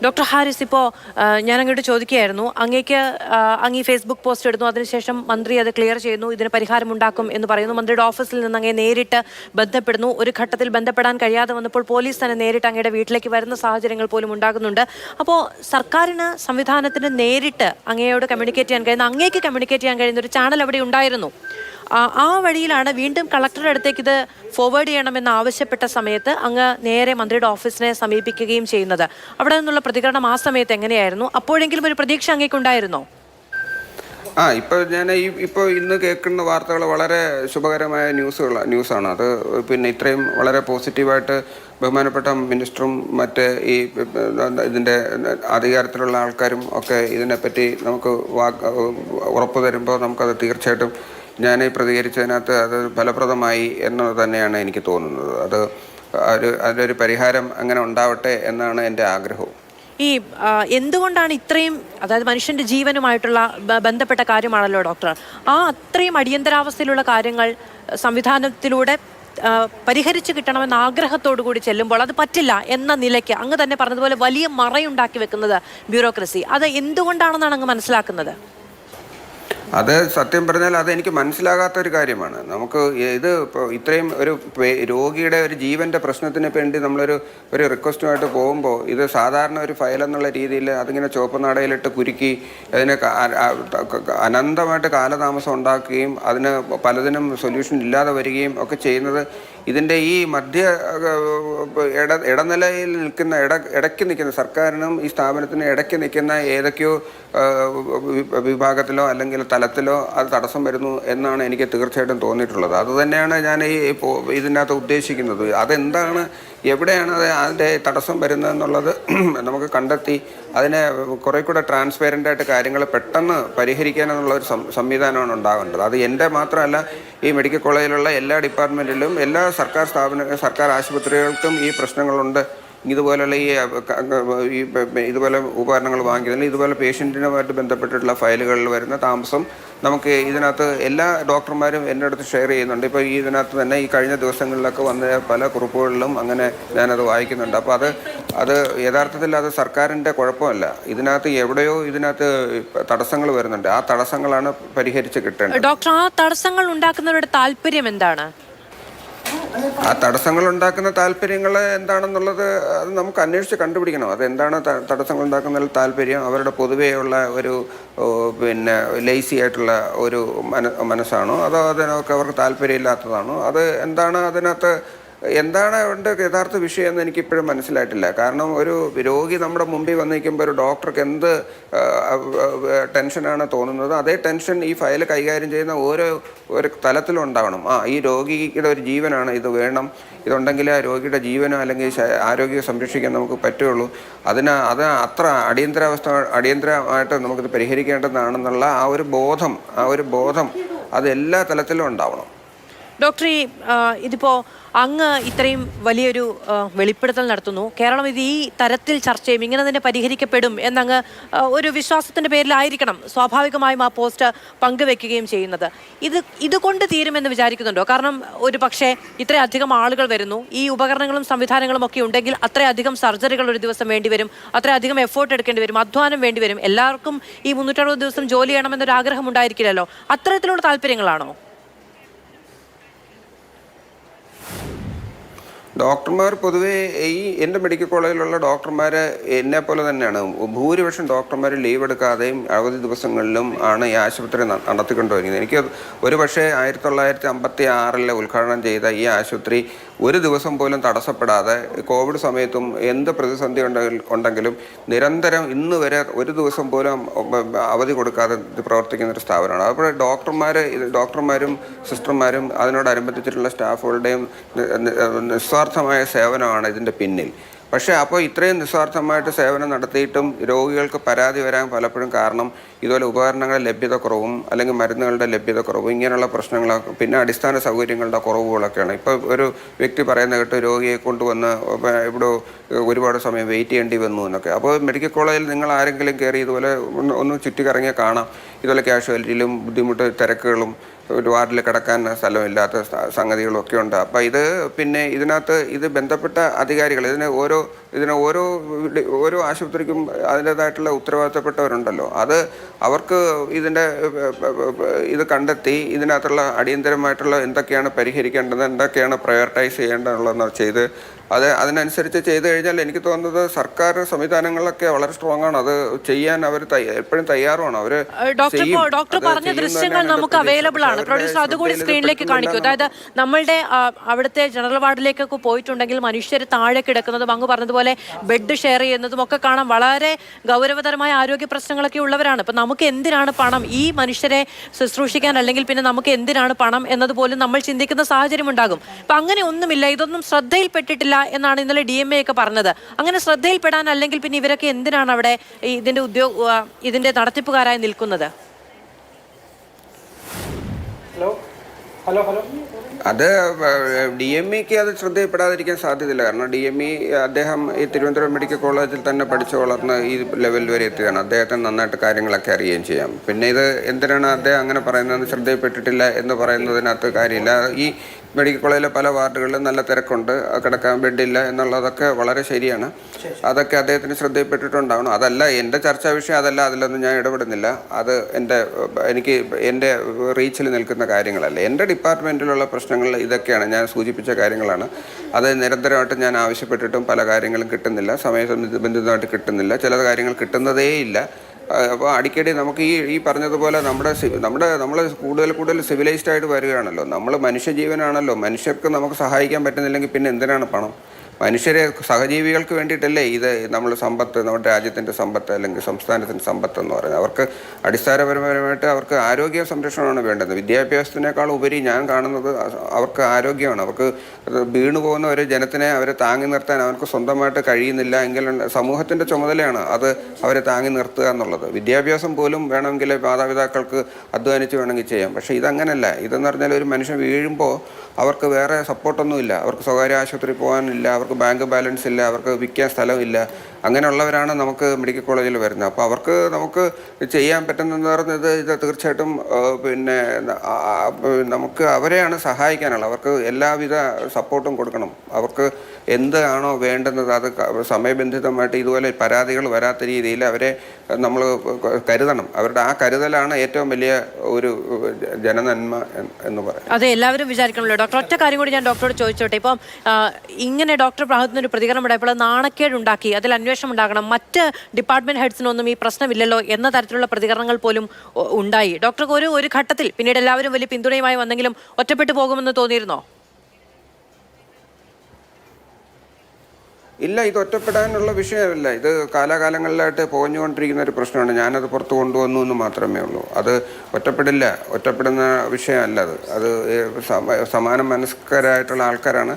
Doctor Haris, ഇപ്പോൾ ഞാൻ അങ്ങോട്ട് ചോദിക്കുകയായിരുന്നു, അങ്ങ് ഈ ഫേസ്ബുക്ക് പോസ്റ്റ് ഇടുന്നു, അതിനുശേഷം മന്ത്രി അത് ക്ലിയർ ചെയ്യുന്നു, ഇതിന് പരിഹാരമുണ്ടാക്കും എന്ന് പറയുന്നു. മന്ത്രിയുടെ ഓഫീസിൽ നിന്ന് അങ്ങേ നേരിട്ട് ബന്ധപ്പെടുന്നു. ഒരു ഘട്ടത്തിൽ ബന്ധപ്പെടാൻ കഴിയാതെ വന്നപ്പോൾ പോലീസ് തന്നെ നേരിട്ട് അങ്ങയുടെ വീട്ടിലേക്ക് വരുന്ന സാഹചര്യങ്ങൾ പോലും ഉണ്ടാകുന്നുണ്ട്. അപ്പോൾ സർക്കാരിന്, സംവിധാനത്തിന് നേരിട്ട് അങ്ങയോട് കമ്മ്യൂണിക്കേറ്റ് ചെയ്യാൻ കഴിയുന്ന, അങ്ങേക്ക് കമ്മ്യൂണിക്കേറ്റ് ചെയ്യാൻ കഴിയുന്ന ഒരു ചാനൽ അവിടെ ഉണ്ടായിരുന്നു. ആ വഴിയിലാണ് വീണ്ടും കളക്ടറുടെ അടുത്തേക്ക് ഇത് ഫോർവേഡ് ചെയ്യണമെന്ന് ആവശ്യപ്പെട്ട സമയത്ത് അങ്ങ് നേരെ മന്ത്രിയുടെ ഓഫീസിനെ സമീപിക്കുകയും ചെയ്യുന്നത്. അവിടെ നിന്നുള്ള പ്രതികരണം ആ സമയത്ത് എങ്ങനെയായിരുന്നു? അപ്പോഴെങ്കിലും ഒരു പ്രതീക്ഷ അങ്ങേക്കുണ്ടായിരുന്നോ? ഇപ്പോൾ ഞാൻ ഇപ്പോൾ ഇന്ന് കേൾക്കുന്ന വാർത്തകൾ വളരെ ശുഭകരമായ ന്യൂസാണ്. അത് പിന്നെ ഇത്രയും വളരെ പോസിറ്റീവായിട്ട് ബഹുമാനപ്പെട്ട മിനിസ്റ്ററും മറ്റ് ഇതിൻ്റെ അധികാരത്തിലുള്ള ആൾക്കാരും ഒക്കെ ഇതിനെപ്പറ്റി നമുക്ക് ഉറപ്പ് തരുമ്പോൾ നമുക്കത് തീർച്ചയായിട്ടും ഞാൻ പ്രതികരിച്ചതിനകത്ത് അത് ഫലപ്രദമായി എന്നത് തന്നെയാണ് എനിക്ക് തോന്നുന്നത്. അതിലൊരു പരിഹാരം അങ്ങനെ ഉണ്ടാവട്ടെ എന്നാണ് എൻ്റെ ആഗ്രഹവും. എന്തുകൊണ്ടാണ് ഇത്രയും, അതായത് മനുഷ്യന്റെ ജീവനുമായിട്ടുള്ള ബന്ധപ്പെട്ട കാര്യമാണല്ലോ ഡോക്ടർ, അത്രയും അടിയന്തരാവസ്ഥയിലുള്ള കാര്യങ്ങൾ സംവിധാനത്തിലൂടെ പരിഹരിച്ചു കിട്ടണമെന്ന ആഗ്രഹത്തോടു കൂടി ചെല്ലുമ്പോൾ അത് പറ്റില്ല എന്ന നിലയ്ക്ക് അങ്ങ് തന്നെ പറഞ്ഞതുപോലെ വലിയ മറയുണ്ടാക്കി വെക്കുന്നത് ബ്യൂറോക്രസി, അത് എന്തുകൊണ്ടാണെന്നാണ് അങ്ങ് മനസ്സിലാക്കുന്നത്? അത് സത്യം പറഞ്ഞാൽ അതെനിക്ക് മനസ്സിലാകാത്തൊരു കാര്യമാണ്. നമുക്ക് ഇത് ഇത്രയും ഒരു രോഗിയുടെ ഒരു ജീവൻ്റെ പ്രശ്നത്തിന് വേണ്ടി നമ്മളൊരു റിക്വസ്റ്റുമായിട്ട് പോകുമ്പോൾ ഇത് സാധാരണ ഒരു ഫയൽ എന്നുള്ള രീതിയിൽ അതിങ്ങനെ ചുവപ്പ് നാടയിലിട്ട് കുരുക്കി അതിന് അനന്തമായിട്ട് കാലതാമസം ഉണ്ടാക്കുകയും അതിന് പലതിനും സൊല്യൂഷൻ ഇല്ലാതെ വരികയും ഒക്കെ ചെയ്യുന്നത് ഇതിൻ്റെ ഈ ഇടനിലയിൽ നിൽക്കുന്ന ഇടയ്ക്ക് നിൽക്കുന്ന സർക്കാരിനും ഈ സ്ഥാപനത്തിനും ഇടയ്ക്ക് നിൽക്കുന്ന ഏതൊക്കെയോ വിഭാഗത്തിലോ അല്ലെങ്കിൽ തലത്തിലോ അത് തടസ്സം വരുന്നു എന്നാണ് എനിക്ക് തീർച്ചയായിട്ടും തോന്നിയിട്ടുള്ളത്. അതുതന്നെയാണ് ഞാൻ ഇതിനകത്ത് ഉദ്ദേശിക്കുന്നത്. അതെന്താണ്, എവിടെയാണ് അതിൻ്റെ തടസ്സം വരുന്നതെന്നുള്ളത് നമുക്ക് കണ്ടെത്തി അതിനെ കുറേ കൂടെ ട്രാൻസ്പെറൻ്റായിട്ട് കാര്യങ്ങൾ പെട്ടെന്ന് പരിഹരിക്കാനെന്നുള്ള ഒരു സംവിധാനമാണ് ഉണ്ടാകേണ്ടത്. അത് എൻ്റെ മാത്രമല്ല, ഈ മെഡിക്കൽ കോളേജിലുള്ള എല്ലാ ഡിപ്പാർട്ട്മെൻറ്റിലും എല്ലാ സർക്കാർ ആശുപത്രികൾക്കും ഈ പ്രശ്നങ്ങളുണ്ട്. ഇതുപോലുള്ള ഇതുപോലെ ഉപകരണങ്ങൾ വാങ്ങിക്കുന്നതിന്, ഇതുപോലെ പേഷ്യൻറ്റിനുമായിട്ട് ബന്ധപ്പെട്ടിട്ടുള്ള ഫയലുകളിൽ വരുന്ന താമസം നമുക്ക് ഇതിനകത്ത് എല്ലാ ഡോക്ടർമാരും എൻ്റെ അടുത്ത് ഷെയർ ചെയ്യുന്നുണ്ട്. ഇപ്പോൾ ഇതിനകത്ത് തന്നെ ഈ കഴിഞ്ഞ ദിവസങ്ങളിലൊക്കെ വന്ന പല കുറിപ്പുകളിലും അങ്ങനെ ഞാനത് വായിക്കുന്നുണ്ട്. അപ്പോൾ അത് യഥാർത്ഥത്തിൽ അത് സർക്കാരിൻ്റെ കുഴപ്പമല്ല. ഇതിനകത്ത് എവിടെയോ ഇതിനകത്ത് തടസ്സങ്ങൾ വരുന്നുണ്ട്. ആ തടസ്സങ്ങളാണ് പരിഹരിച്ച് കിട്ടേണ്ടത്. ഡോക്ടർ, ആ തടസ്സങ്ങൾ ഉണ്ടാക്കുന്നവരുടെ താല്പര്യം എന്താണ്? ആ തടസ്സങ്ങൾ ഉണ്ടാക്കുന്ന താല്പര്യങ്ങൾ എന്താണെന്നുള്ളത് അത് നമുക്ക് അന്വേഷിച്ച് കണ്ടുപിടിക്കണം. അതെന്താണ് തടസ്സങ്ങൾ ഉണ്ടാക്കുന്നതിൽ താല്പര്യം? അവരുടെ പൊതുവെയുള്ള ഒരു പിന്നെ ലേസി ആയിട്ടുള്ള ഒരു മനസ്സാണോ, അതോ അതിനൊക്കെ അവർക്ക് താല്പര്യമില്ലാത്തതാണോ? അത് എന്താണ് അവരുടെ യഥാർത്ഥ വിഷയം എന്ന് എനിക്കിപ്പോഴും മനസ്സിലായിട്ടില്ല. കാരണം ഒരു രോഗി നമ്മുടെ മുമ്പിൽ വന്നിരിക്കുമ്പോൾ ഒരു ഡോക്ടർക്ക് എന്ത് ടെൻഷനാണ് തോന്നുന്നത്, അതേ ടെൻഷൻ ഈ ഫയൽ കൈകാര്യം ചെയ്യുന്ന ഒരു തലത്തിലും ഉണ്ടാവണം. ഈ രോഗിയുടെ ഒരു ജീവനാണ്, ഇത് വേണം, ഇതുണ്ടെങ്കിൽ ആ രോഗിയുടെ ജീവനോ അല്ലെങ്കിൽ ആരോഗ്യം സംരക്ഷിക്കാൻ നമുക്ക് പറ്റുള്ളൂ. അത് അത്ര അടിയന്തരമായിട്ട് നമുക്കിത് പരിഹരിക്കേണ്ടതാണെന്നുള്ള ആ ഒരു ബോധം അത് എല്ലാ തലത്തിലും ഉണ്ടാവണം. ഡോക്ടർ, ഇതിപ്പോൾ അങ്ങ് ഇത്രയും വലിയൊരു വെളിപ്പെടുത്തൽ നടത്തുന്നു, കേരളം ഇത് ഈ തരത്തിൽ ചർച്ച ചെയ്യും, ഇങ്ങനെ തന്നെ പരിഹരിക്കപ്പെടും എന്നങ്ങ് ഒരു വിശ്വാസത്തിൻ്റെ പേരിലായിരിക്കണം സ്വാഭാവികമായും ആ പോസ്റ്റ് പങ്കുവെക്കുകയും ചെയ്യുന്നത്. ഇതുകൊണ്ട് തീരുമെന്ന് വിചാരിക്കുന്നുണ്ടോ? കാരണം ഒരു പക്ഷേ ഇത്രയധികം ആളുകൾ വരുന്നു, ഈ ഉപകരണങ്ങളും സംവിധാനങ്ങളും ഒക്കെ ഉണ്ടെങ്കിൽ അത്രയധികം സർജറികൾ ഒരു ദിവസം വേണ്ടിവരും, അത്രയധികം എഫേർട്ട് എടുക്കേണ്ടി വരും, അധ്വാനം വേണ്ടിവരും. എല്ലാവർക്കും ഈ 360 ദിവസം ജോലി ചെയ്യണമെന്നൊരു ആഗ്രഹം ഉണ്ടായിരിക്കില്ലല്ലോ. അത്തരത്തിലുള്ള താല്പര്യങ്ങളാണോ? ഡോക്ടർമാർ പൊതുവേ എൻ്റെ മെഡിക്കൽ കോളേജിലുള്ള ഡോക്ടർമാർ എന്നെപ്പോലെ തന്നെയാണ്. ഭൂരിപക്ഷം ഡോക്ടർമാർ ലീവ് എടുക്കാതെയും അവധി ദിവസങ്ങളിലും ആണ് ഈ ആശുപത്രി നടത്തിക്കൊണ്ടുവരുന്നത്. എനിക്ക് ഒരു പക്ഷേ 1956 ഉദ്ഘാടനം ചെയ്ത ഈ ആശുപത്രി ഒരു ദിവസം പോലും തടസ്സപ്പെടാതെ കോവിഡ് സമയത്തും എന്ത് പ്രതിസന്ധി ഉണ്ടെങ്കിലും നിരന്തരം ഇന്ന് വരെ ഒരു ദിവസം പോലും അവധി കൊടുക്കാതെ പ്രവർത്തിക്കുന്നൊരു സ്ഥാപനമാണ്. അപ്പോൾ ഡോക്ടർമാരും സിസ്റ്റർമാരും അതിനോടനുബന്ധിച്ചിട്ടുള്ള സ്റ്റാഫുകളുടെയും നിസ്വാർത്ഥമായ സേവനമാണ് ഇതിൻ്റെ പിന്നിൽ. പക്ഷേ അപ്പോൾ ഇത്രയും നിസ്വാർത്ഥമായിട്ട് സേവനം നടത്തിയിട്ടും രോഗികൾക്ക് പരാതി വരാൻ പലപ്പോഴും കാരണം ഇതുപോലെ ഉപകരണങ്ങളുടെ ലഭ്യതക്കുറവും അല്ലെങ്കിൽ മരുന്നുകളുടെ ലഭ്യതക്കുറവും ഇങ്ങനെയുള്ള പ്രശ്നങ്ങളൊക്കെ, പിന്നെ അടിസ്ഥാന സൗകര്യങ്ങളുടെ കുറവുകളൊക്കെയാണ്. ഇപ്പോൾ ഒരു വ്യക്തി പറയുന്ന കേട്ട് രോഗിയെ കൊണ്ടുവന്ന് ഇവിടെ ഒരുപാട് സമയം വെയിറ്റ് ചെയ്യേണ്ടി വന്നു എന്നൊക്കെ. അപ്പോൾ മെഡിക്കൽ കോളേജിൽ നിങ്ങൾ ആരെങ്കിലും കയറി ഇതുപോലെ ഒന്ന് ചുറ്റിക്കറങ്ങിയാൽ കാണാം ഇതുപോലെ കാഷ്വാലിറ്റിയിലും തിരക്കുകളും ഒരു വാർഡിൽ കിടക്കാൻ സ്ഥലമില്ലാത്ത സംഗതികളൊക്കെ ഉണ്ട്. അപ്പോൾ ഇത് പിന്നെ ഇതിനകത്ത് ഇത് ബന്ധപ്പെട്ട അധികാരികൾ ഓരോ ആശുപത്രിക്കും അതിൻ്റേതായിട്ടുള്ള ഉത്തരവാദിത്തപ്പെട്ടവരുണ്ടല്ലോ. അവർക്ക് ഇത് കണ്ടെത്തി ഇതിനകത്തുള്ള അടിയന്തരമായിട്ടുള്ള എന്തൊക്കെയാണ് പരിഹരിക്കേണ്ടത്, എന്തൊക്കെയാണ് പ്രയോറിറ്റൈസ് ചെയ്യേണ്ടതെന്നുള്ളതെന്ന് ചെയ്ത് അതിനനുസരിച്ച് ചെയ്തു കഴിഞ്ഞാൽ എനിക്ക് തോന്നുന്നത് സർക്കാർ സംവിധാനങ്ങളൊക്കെ വളരെ സ്ട്രോങ് ആണ്. അത് ചെയ്യാൻ അവർ എപ്പോഴും തയ്യാറുമാണ്. അവർ ഡോക്ടർ പറഞ്ഞ ദൃശ്യങ്ങൾ നമുക്ക് അവൈലബിൾ ആണ്. പ്രൊഡ്യൂസർ അതുകൂടി സ്ക്രീനിലേക്ക് കാണിക്കൂ. അതായത് നമ്മളുടെ അവിടുത്തെ ജനറൽ വാർഡിലേക്കൊക്കെ പോയിട്ടുണ്ടെങ്കിൽ മനുഷ്യർ താഴെ കിടക്കുന്നതും അങ്ങ് പറഞ്ഞതുപോലെ ബെഡ് ഷെയർ ചെയ്യുന്നതും ഒക്കെ കാണാൻ വളരെ ഗൗരവതരമായ ആരോഗ്യ പ്രശ്നങ്ങളൊക്കെ ഉള്ളവരാണ്. ഇപ്പൊ നമുക്ക് എന്തിനാണ് പണം ഈ മനുഷ്യരെ ശുശ്രൂഷിക്കാൻ, അല്ലെങ്കിൽ പിന്നെ നമുക്ക് എന്തിനാണ് പണം എന്നതുപോലും നമ്മൾ ചിന്തിക്കുന്ന സാഹചര്യം ഉണ്ടാകും. അപ്പൊ അങ്ങനെ ഒന്നുമില്ല, ഇതൊന്നും ശ്രദ്ധയിൽപ്പെട്ടിട്ടില്ല എന്നാണ് ഇന്നലെ DMA ഒക്കെ പറഞ്ഞത്. അങ്ങനെ ശ്രദ്ധയിൽപ്പെടാൻ അല്ലെങ്കിൽ പിന്നെ ഇവരൊക്കെ എന്തിനാണ് അവിടെ ഇതിന്റെ നടത്തിപ്പുകാരായി നിൽക്കുന്നത്? അത് DMEക്ക് അത് ശ്രദ്ധയിൽപ്പെടാതിരിക്കാൻ സാധ്യതയില്ല. കാരണം DME അദ്ദേഹം ഈ തിരുവനന്തപുരം മെഡിക്കൽ കോളേജിൽ തന്നെ പഠിച്ചു വളർന്ന് ഈ ലെവൽ വരെ എത്തിയതാണ്. അദ്ദേഹത്തിന് നന്നായിട്ട് കാര്യങ്ങളൊക്കെ അറിയുകയും ചെയ്യാം. പിന്നെ ഇത് എന്തിനാണ് അദ്ദേഹം അങ്ങനെ പറയുന്നത്, ശ്രദ്ധയിൽപ്പെട്ടിട്ടില്ല എന്ന് പറയുന്നതിനകത്ത് കാര്യമില്ല. ഈ മെഡിക്കൽ കോളേജിലെ പല വാർഡുകളിലും നല്ല തിരക്കുണ്ട്, കിടക്കാൻ ബെഡില്ല എന്നുള്ളതൊക്കെ വളരെ ശരിയാണ്. അതൊക്കെ അദ്ദേഹത്തിന് ശ്രദ്ധയിൽപ്പെട്ടിട്ടുണ്ടാവണം. അതല്ല എൻ്റെ ചർച്ചാ വിഷയം, അതല്ല, അതിലൊന്നും ഞാൻ ഇടപെടുന്നില്ല. അത് എൻ്റെ റീച്ചിൽ നിൽക്കുന്ന കാര്യങ്ങളല്ല. എൻ്റെ ഡിപ്പാർട്ട്മെൻറ്റിലുള്ള പ്രശ്നങ്ങൾ ഇതൊക്കെയാണ്, ഞാൻ സൂചിപ്പിച്ച കാര്യങ്ങളാണ്. അത് നിരന്തരമായിട്ട് ഞാൻ ആവശ്യപ്പെട്ടിട്ടും പല കാര്യങ്ങളും കിട്ടുന്നില്ല, സമയബന്ധിതമായിട്ട് കിട്ടുന്നില്ല, ചില കാര്യങ്ങൾ കിട്ടുന്നതേ ഇല്ല. അപ്പോൾ അടിക്കടി നമുക്ക് ഈ പറഞ്ഞതുപോലെ നമ്മൾ കൂടുതൽ സിവിലൈസ്ഡ് ആയിട്ട് വരികയാണല്ലോ. നമ്മൾ മനുഷ്യജീവനാണല്ലോ. മനുഷ്യർക്ക് നമുക്ക് സഹായിക്കാൻ പറ്റുന്നില്ലെങ്കിൽ പിന്നെ എന്തിനാണ് പണം? മനുഷ്യരെ സഹജീവികൾക്ക് വേണ്ടിയിട്ടല്ലേ ഇത് നമ്മൾ സമ്പത്ത്, നമ്മുടെ രാജ്യത്തിൻ്റെ സമ്പത്ത് അല്ലെങ്കിൽ സംസ്ഥാനത്തിൻ്റെ സമ്പത്ത് എന്ന് പറയുന്നത്. അവർക്ക് അടിസ്ഥാനപരമായിട്ട് അവർക്ക് ആരോഗ്യ സംരക്ഷണമാണ് വേണ്ടത്. വിദ്യാഭ്യാസത്തിനേക്കാൾ ഉപരി ഞാൻ കാണുന്നത് അവർക്ക് ആരോഗ്യമാണ്. അവർക്ക് വീണു പോകുന്ന ഒരു ജനത്തിനെ അവരെ താങ്ങി നിർത്താൻ അവർക്ക് സ്വന്തമായിട്ട് കഴിയുന്നില്ല എങ്കിൽ സമൂഹത്തിൻ്റെ ചുമതലയാണ് അത് അവരെ താങ്ങി നിർത്തുക എന്നുള്ളത്. വിദ്യാഭ്യാസം പോലും വേണമെങ്കിൽ മാതാപിതാക്കൾക്ക് അധ്വാനിച്ച് വേണമെങ്കിൽ ചെയ്യാം. പക്ഷേ ഇതങ്ങനല്ല. ഇതെന്ന് പറഞ്ഞാൽ ഒരു മനുഷ്യൻ വീഴുമ്പോൾ അവർക്ക് വേറെ സപ്പോർട്ടൊന്നുമില്ല. അവർക്ക് സ്വകാര്യ ആശുപത്രി പോകാനില്ല, അവർക്ക് ബാങ്ക് ബാലൻസ് ഇല്ല, അവർക്ക് വിൽക്കാൻ സ്ഥലമില്ല. അങ്ങനെയുള്ളവരാണ് നമുക്ക് മെഡിക്കൽ കോളേജിൽ വരുന്നത്. അപ്പോൾ അവർക്ക് നമുക്ക് ചെയ്യാൻ പറ്റുന്നതെന്ന് പറയുന്നത് ഇത് തീർച്ചയായിട്ടും പിന്നെ നമുക്ക് അവരെയാണ് സഹായിക്കാനുള്ളത്. അവർക്ക് എല്ലാവിധ സപ്പോർട്ടും കൊടുക്കണം. അവർക്ക് എന്താണോ വേണ്ടുന്നത് അത് സമയബന്ധിതമായിട്ട് ഇതുപോലെ പരാതികൾ വരാത്ത രീതിയിൽ അവരെ നമ്മൾ കരുതണം. അവരുടെ ആ കരുതലാണ് ഏറ്റവും വലിയ ഒരു ജനനന്മ എന്ന് പറയുന്നത്. അതെ, എല്ലാവരും വിചാരിക്കണമല്ലോ. ഡോക്ടർ, ഒറ്റ കാര്യം കൂടി ഞാൻ ഡോക്ടറോട് ചോദിച്ചോട്ടെ. ഇപ്പം ഇങ്ങനെ ഡോക്ടർ ഭാഗത്തുനിന്ന് ഒരു പ്രതികരണം ഉണ്ടായപ്പോൾ നാണക്കേടുണ്ടാക്കി, അതിൽ അന്വേഷണം ഉണ്ടാകണം, മറ്റ് ഡിപ്പാർട്ട്മെന്റ് ഹെഡ്സിനൊന്നും ഈ പ്രശ്നമില്ലല്ലോ എന്ന തരത്തിലുള്ള പ്രതികരണങ്ങൾ പോലും ഉണ്ടായി. ഡോക്ടർക്ക് ഒരു ഘട്ടത്തിൽ പിന്നീട് എല്ലാവരും വലിയ പിന്തുണയുമായി വന്നെങ്കിലും ഒറ്റപ്പെട്ടു പോകുമെന്ന് തോന്നിയിരുന്നോ? ഇല്ല, ഇത് ഒറ്റപ്പെടാനുള്ള വിഷയമല്ല. ഇത് കാലാകാലങ്ങളിലായിട്ട് പോഞ്ഞുകൊണ്ടിരിക്കുന്ന ഒരു പ്രശ്നമാണ്. ഞാനത് പുറത്ത് കൊണ്ടുവന്നു എന്ന് മാത്രമേ ഉള്ളൂ. അത് ഒറ്റപ്പെടുന്ന വിഷയമല്ല. അത് സമാന മനസ്കരായിട്ടുള്ള ആൾക്കാരാണ്.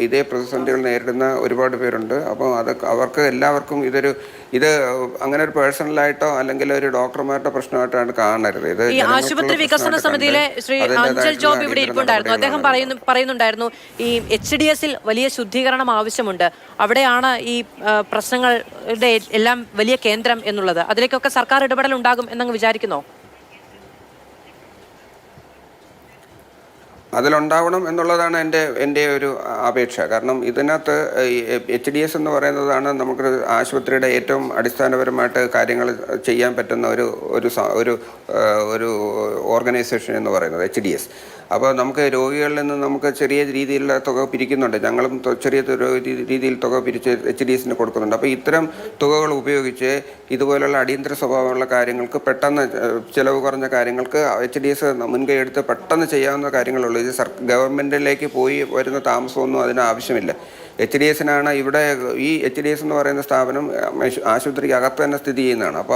ഇതേ പ്രതിസന്ധികൾ നേരിടുന്ന ഒരുപാട് പേരുണ്ട്. അപ്പോൾ അവർക്ക് എല്ലാവർക്കും ഇത് അങ്ങനെ ഒരു പേഴ്സണലായിട്ടോ അല്ലെങ്കിൽ ഒരു ഡോക്ടർമാരുടെ പ്രശ്നമായിട്ടാണ് കാണരുത്. ഇത് ഈ ആശുപത്രി വികസന സമിതിയിലെ ശ്രീ അഞ്ചൽ ജോബ് ഇവിടെ ഇരിപ്പുണ്ടായിരുന്നു. അദ്ദേഹം പറയുന്നുണ്ടായിരുന്നു ഈ HDS വലിയ ശുദ്ധീകരണം ആവശ്യമുണ്ട്, അവിടെയാണ് ഈ പ്രശ്നങ്ങളുടെ എല്ലാം വലിയ കേന്ദ്രം എന്നുള്ളത്. അതിലേക്കൊക്കെ സർക്കാർ ഇടപെടൽ ഉണ്ടാകും എന്നങ്ങ് വിചാരിക്കുന്നോ? അതിലുണ്ടാവണം എന്നുള്ളതാണ് എൻ്റെ ഒരു അപേക്ഷ. കാരണം ഇതിനകത്ത് HDS എന്ന് പറയുന്നതാണ് നമുക്ക് ആശുപത്രിയുടെ ഏറ്റവും അടിസ്ഥാനപരമായിട്ട് കാര്യങ്ങൾ ചെയ്യാൻ പറ്റുന്ന ഒരു ഓർഗനൈസേഷൻ എന്ന് പറയുന്നത് HDS. അപ്പോൾ നമുക്ക് രോഗികളിൽ നിന്ന് നമുക്ക് ചെറിയ രീതിയിലുള്ള തുക പിരിക്കുന്നുണ്ട്. ഞങ്ങളും ചെറിയ രീതിയിൽ തുക പിരിച്ച് HDSന് കൊടുക്കുന്നുണ്ട്. അപ്പോൾ ഇത്തരം തുകകൾ ഉപയോഗിച്ച് ഇതുപോലുള്ള അടിയന്തര സ്വഭാവമുള്ള കാര്യങ്ങൾക്ക് പെട്ടെന്ന് ചിലവ് കുറഞ്ഞ കാര്യങ്ങൾക്ക് HDS മുൻകൈ എടുത്ത് പെട്ടെന്ന് ചെയ്യാവുന്ന കാര്യങ്ങളുള്ളൂ. ഇത് ഗവൺമെൻറ്റിലേക്ക് പോയി വരുന്ന താമസമൊന്നും അതിന് ആവശ്യമില്ല. HDSനാണ് ഇവിടെ ഈ HDS എന്ന് പറയുന്ന സ്ഥാപനം ആശുപത്രിക്ക് അകത്ത് തന്നെ സ്ഥിതി ചെയ്യുന്നതാണ്. അപ്പോൾ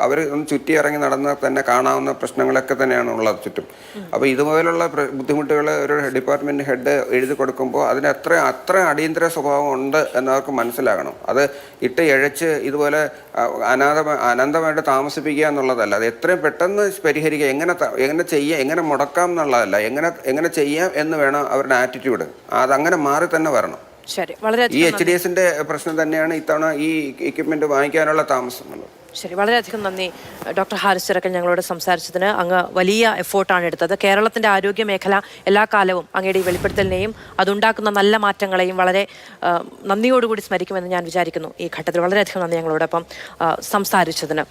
അവർ ഒന്ന് ചുറ്റി ഇറങ്ങി നടന്നാൽ തന്നെ കാണാവുന്ന പ്രശ്നങ്ങളൊക്കെ തന്നെയാണ് ഉള്ളത് ചുറ്റും. അപ്പോൾ ഇതുപോലുള്ള ബുദ്ധിമുട്ടുകൾ ഒരു ഡിപ്പാർട്ട്മെൻറ്റ് ഹെഡ് എഴുതി കൊടുക്കുമ്പോൾ അതിന് അത്ര അടിയന്തര സ്വഭാവം ഉണ്ട് എന്നവർക്ക് മനസ്സിലാകണം. അത് ഇട്ട് ഇഴച്ച് ഇതുപോലെ അനന്തമായിട്ട് താമസിപ്പിക്കുക എന്നുള്ളതല്ല. അത് എത്രയും പെട്ടെന്ന് പരിഹരിക്കുക, എങ്ങനെ ചെയ്യാം, എങ്ങനെ മുടക്കാം എന്നുള്ളതല്ല, എങ്ങനെ ചെയ്യാം എന്ന് വേണം അവരുടെ ആറ്റിറ്റ്യൂഡ്. അതങ്ങനെ മാറി തന്നെ വരണം. ശരി, വളരെ ഈ HDSന്റെ പ്രശ്നം തന്നെയാണ് ഇത്തവണ ഈ എക്യുപ്മെന്റ് വാങ്ങിക്കാനുള്ള താമസം എന്നുള്ളത്. ശരി, വളരെയധികം നന്ദി ഡോക്ടർ ഹാരിസ് ചിറക്കൽ ഞങ്ങളോട് സംസാരിച്ചതിന്. അങ്ങ് വലിയ എഫേർട്ടാണ് എടുത്തത്. കേരളത്തിൻ്റെ ആരോഗ്യ മേഖല എല്ലാ കാലവും അങ്ങയുടെ ഈ വെളിപ്പെടുത്തലിനെയും അതുണ്ടാക്കുന്ന നല്ല മാറ്റങ്ങളെയും വളരെ നന്ദിയോടുകൂടി സ്മരിക്കുമെന്ന് ഞാൻ വിചാരിക്കുന്നു. ഈ ഘട്ടത്തിൽ വളരെയധികം നന്ദി ഞങ്ങളോടൊപ്പം സംസാരിച്ചതിന്.